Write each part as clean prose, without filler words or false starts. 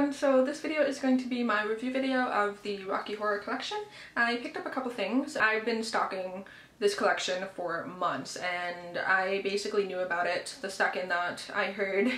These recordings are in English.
everyone, so this video is going to be my review video of the Rocky Horror collection. I picked up a couple things. I've been stalking this collection for months and I basically knew about it the second that I heard,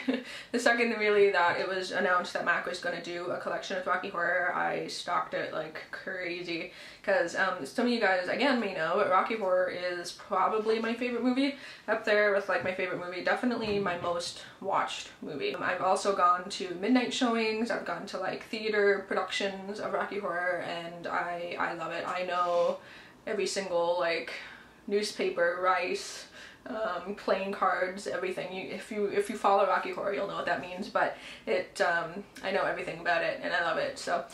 the second really that it was announced that MAC was going to do a collection of Rocky Horror. I stalked it like crazy because some of you guys again may know, but Rocky Horror is probably my favorite movie, up there with like my favorite movie, definitely my most watched movie. I've also gone to midnight showings, I've gone to like theater productions of Rocky Horror, and I love it. I know every single like newspaper, rice, playing cards, everything. If you follow Rocky Horror, you'll know what that means, but I know everything about it and I love it. So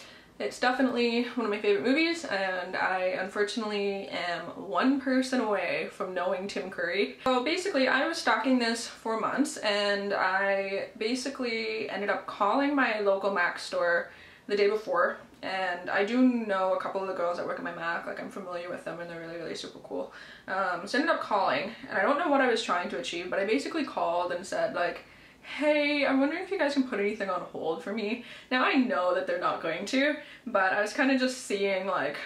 it's definitely one of my favorite movies, and I unfortunately am one person away from knowing Tim Curry. So basically I was stalking this for months and I basically ended up calling my local MAC store the day before, and I do know a couple of the girls that work at my MAC, like I'm familiar with them and they're really super cool. So I ended up calling, and I don't know what I was trying to achieve, but I basically called and said like, hey, I'm wondering if you guys can put anything on hold for me. Now I know that they're not going to, but I was kind of just seeing like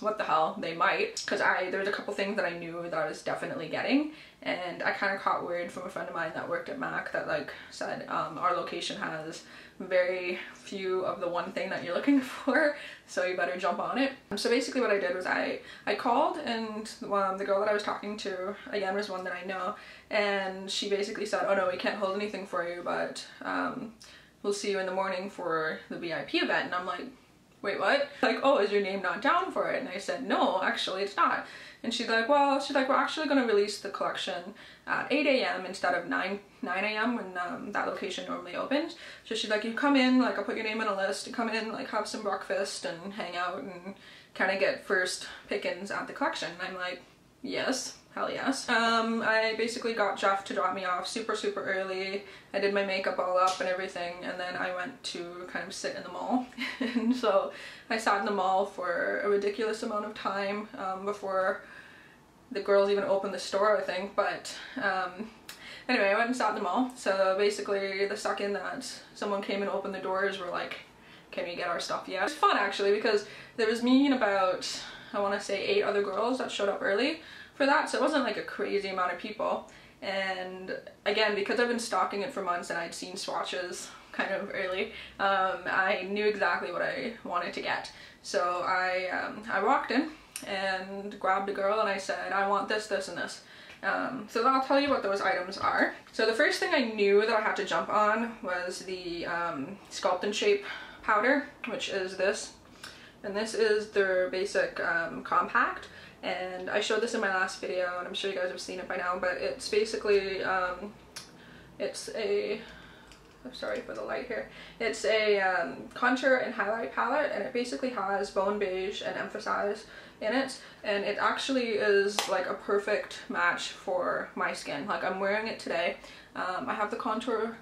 what the hell they might, because there was a couple things that I knew that I was definitely getting, and I kind of caught word from a friend of mine that worked at MAC that like said our location has very few of the one thing that you're looking for, so you better jump on it. So basically what I did was I called, and the girl that I was talking to again was one that I know, and she basically said, oh no, we can't hold anything for you, but we'll see you in the morning for the VIP event. And I'm like, wait, what? Like, oh, is your name not down for it? And I said, no, actually it's not. And she's like, we're actually going to release the collection at 8 a.m. instead of 9 a.m. when that location normally opens. So she's like, you come in, like I'll put your name on a list, you come in, like have some breakfast and hang out and kind of get first pickings at the collection. And I'm like, yes, hell yes. I basically got Jeff to drop me off super early. I did my makeup all up and everything, and then I went to kind of sit in the mall. And so I sat in the mall for a ridiculous amount of time before the girls even opened the store, I think. But anyway, I went and sat in the mall. So basically the second that someone came and opened the doors, we're like, can we get our stuff yet? It was fun actually, because there was me and about, I want to say 8 other girls that showed up early for that, so it wasn't like a crazy amount of people. And again, because I've been stalking it for months and I'd seen swatches kind of early, I knew exactly what I wanted to get. So I walked in and grabbed a girl and I said, I want this, this, and this. So I'll tell you what those items are. So the first thing I knew that I had to jump on was the Sculpt and Shape powder, which is this. And this is their basic compact. And I showed this in my last video, and I'm sure you guys have seen it by now, but it's basically, it's a, I'm sorry for the light here, it's a contour and highlight palette, and it basically has Bone Beige and Emphasize in it, and it actually is like a perfect match for my skin. Like I'm wearing it today. I have the contour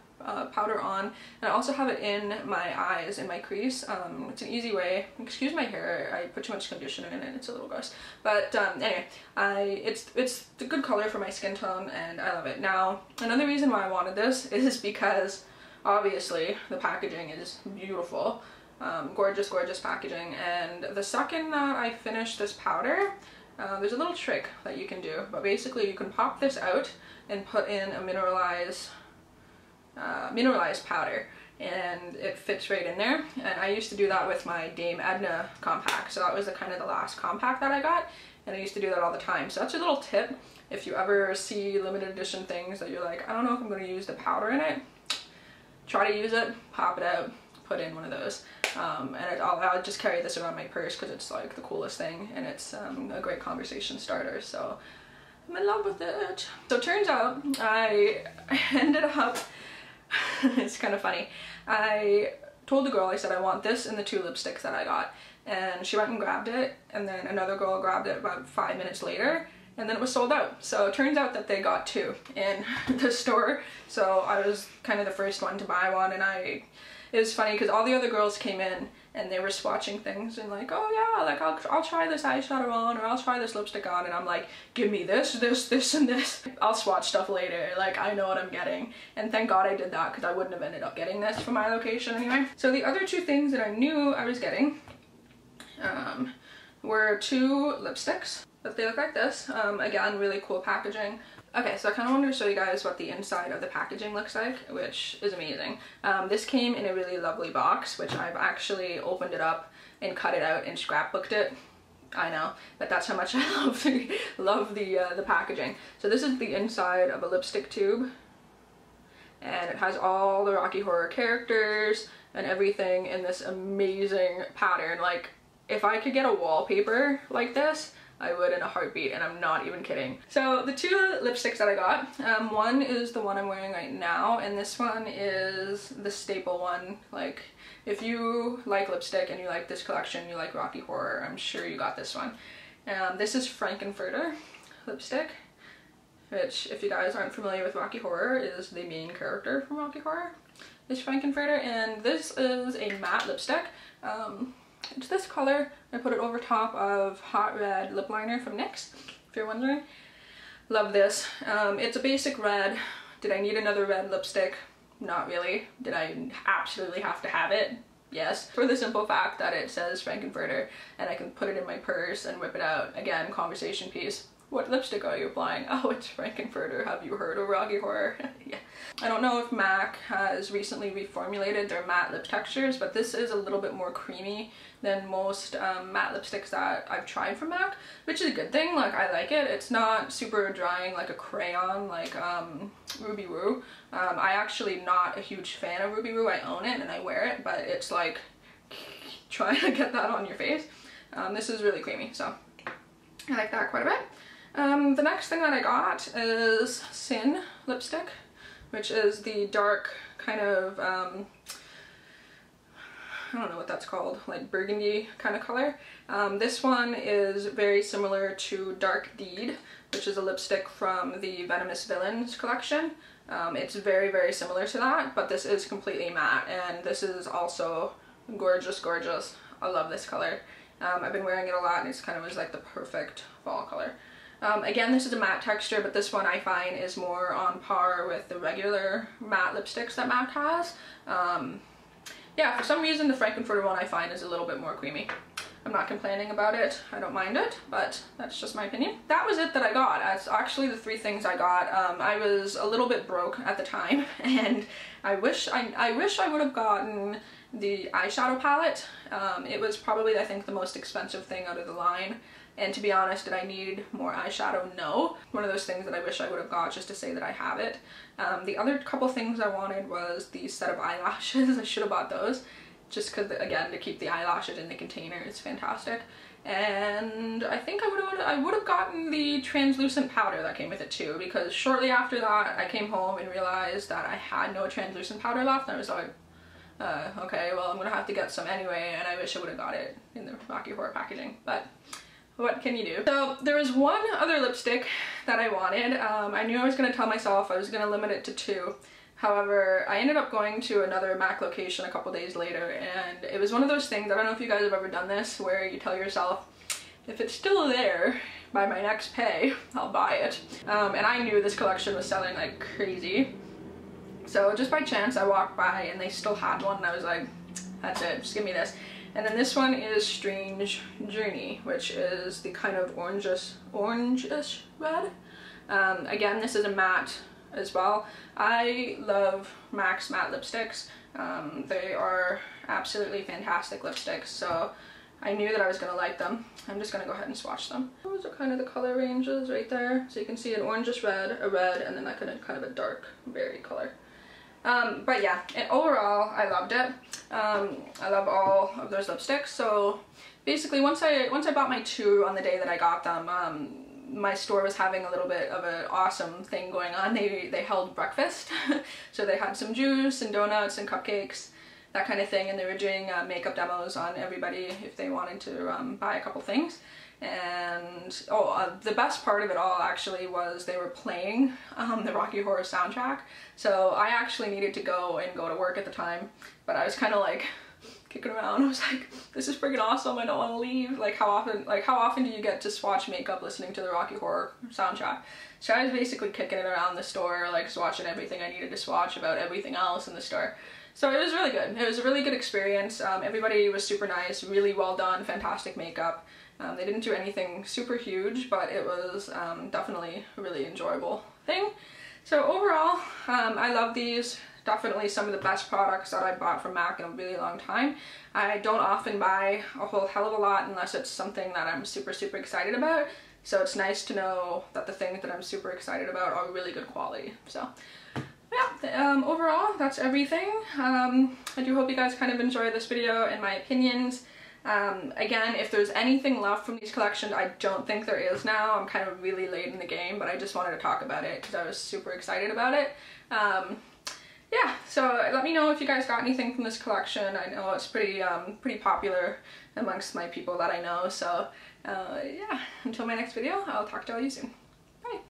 powder on, and I also have it in my eyes, in my crease. It's an easy way, excuse my hair, I put too much conditioner in it, it's a little gross, but anyway, it's a good color for my skin tone and I love it. Now another reason why I wanted this is because obviously the packaging is beautiful, gorgeous packaging, and the second that I finish this powder, there's a little trick that you can do, but basically you can pop this out and put in a mineralized powder, and it fits right in there. And I used to do that with my Dame Edna compact, so that was the last compact that I got, and I used to do that all the time. So that's a little tip if you ever see limited edition things that you're like, I don't know if I'm going to use the powder in it, try to use it, pop it out, put in one of those, and I'll just carry this around my purse because it's like the coolest thing, and it's a great conversation starter, so I'm in love with it. So it turns out I ended up it's kind of funny. I told the girl, I said I want this and the 2 lipsticks that I got, and she went and grabbed it, and then another girl grabbed it about 5 minutes later, and then it was sold out. So it turns out that they got 2 in the store, so I was kind of the first one to buy one. And it was funny because all the other girls came in and they were swatching things and like, oh yeah, like I'll try this eyeshadow on, or I'll try this lipstick on, and I'm like, give me this, this, this, and this. I'll swatch stuff later, like I know what I'm getting. And thank God I did that, because I wouldn't have ended up getting this for my location anyway. So the other two things that I knew I was getting were two lipsticks. But they look like this. Again, really cool packaging. Okay, so I kind of wanted to show you guys what the inside of the packaging looks like, which is amazing. This came in a really lovely box, which I've actually opened it up and cut it out and scrapbooked it. I know, but that's how much I love the packaging. So this is the inside of a lipstick tube, and it has all the Rocky Horror characters and everything in this amazing pattern. Like, if I could get a wallpaper like this, I would in a heartbeat, and I'm not even kidding. So the two lipsticks that I got, one is the one I'm wearing right now, and this one is the staple one. Like, if you like lipstick and you like this collection, you like Rocky Horror, I'm sure you got this one. This is Frankenfurter lipstick, which, if you guys aren't familiar with Rocky Horror, is the main character from Rocky Horror, is Frankenfurter, and this is a matte lipstick. It's this color. I put it over top of Hot Red lip liner from NYX, if you're wondering. Love this. It's a basic red. Did I need another red lipstick? Not really. Did I absolutely have to have it? Yes. For the simple fact that it says Frankenfurter, and I can put it in my purse and whip it out. Again, conversation piece. What lipstick are you applying? Oh, it's Frankenfurter. Have you heard of Rocky Horror? Yeah. I don't know if MAC has recently reformulated their matte lip textures, but this is a little bit more creamy than most matte lipsticks that I've tried from MAC, which is a good thing. Like, I like it. It's not super drying like a crayon like Ruby Woo. I actually not a huge fan of Ruby Woo. I own it and I wear it, but it's like trying to get that on your face. This is really creamy, so I like that quite a bit. The next thing that I got is Sin lipstick, which is the dark kind of, I don't know what that's called, like burgundy kind of color. This one is very similar to Dark Deed, which is a lipstick from the Venomous Villains collection. It's very, very similar to that, but this is completely matte, and this is also gorgeous, gorgeous. I love this color. I've been wearing it a lot, and it's kind of was like the perfect fall color. Again, this is a matte texture, but this one I find is more on par with the regular matte lipsticks that MAC has. Yeah, for some reason the Frankenfurter one I find is a little bit more creamy. I'm not complaining about it. I don't mind it, but that's just my opinion. That was it that I got. That's actually the three things I got. I was a little bit broke at the time, and I wish I would have gotten the eyeshadow palette. It was probably, I think, the most expensive thing out of the line. And to be honest, did I need more eyeshadow? No. One of those things that I wish I would have got just to say that I have it. The other couple things I wanted was the set of eyelashes. I should have bought those, just because, again, to keep the eyelashes in the container, it's fantastic. And I think I would have gotten the translucent powder that came with it too, because shortly after that I came home and realized that I had no translucent powder left, and I was like, okay, well, I'm gonna have to get some anyway, and I wish I would have got it in the Rocky Horror packaging, but what can you do? So there was one other lipstick that I wanted. I knew I was going to tell myself I was going to limit it to two. However, I ended up going to another MAC location a couple days later, and it was one of those things, I don't know if you guys have ever done this, where you tell yourself, if it's still there by my next pay, I'll buy it. And I knew this collection was selling like crazy. So just by chance I walked by and they still had one, and I was like, that's it, just give me this. And then this one is Strange Journey, which is the kind of orangish red. Again, this is a matte as well. I love MAC's matte lipsticks. They are absolutely fantastic lipsticks, so I knew that I was going to like them. I'm just going to go ahead and swatch them. Those are kind of the color ranges right there. So you can see an orangish red, a red, and then that kind of a dark berry color. But yeah, and overall, I loved it. I love all of those lipsticks. So basically, once I bought my two on the day that I got them, my store was having a little bit of an awesome thing going on. They held breakfast, so they had some juice and donuts and cupcakes, that kind of thing, and they were doing makeup demos on everybody if they wanted to buy a couple things. And the best part of it all actually was they were playing the Rocky Horror soundtrack. So I actually needed to go to work at the time, but I was kind of like, kicking around. I was like, this is freaking awesome, I don't want to leave. Like how often do you get to swatch makeup listening to the Rocky Horror soundtrack? So I was basically kicking it around the store, like swatching everything I needed to swatch about everything else in the store. So it was really good. It was a really good experience. Everybody was super nice, really well done, fantastic makeup. They didn't do anything super huge, but it was definitely a really enjoyable thing. So overall, I love these. Definitely some of the best products that I've bought from MAC in a really long time. I don't often buy a whole hell of a lot unless it's something that I'm super excited about. So it's nice to know that the things that I'm super excited about are really good quality. So yeah, overall, that's everything. I do hope you guys kind of enjoyed this video and my opinions. Again, if there's anything left from these collections, I don't think there is now. I'm kind of really late in the game, but I just wanted to talk about it because I was super excited about it. Yeah, so let me know if you guys got anything from this collection. I know it's pretty popular amongst my people that I know. So yeah, until my next video, I'll talk to all you soon.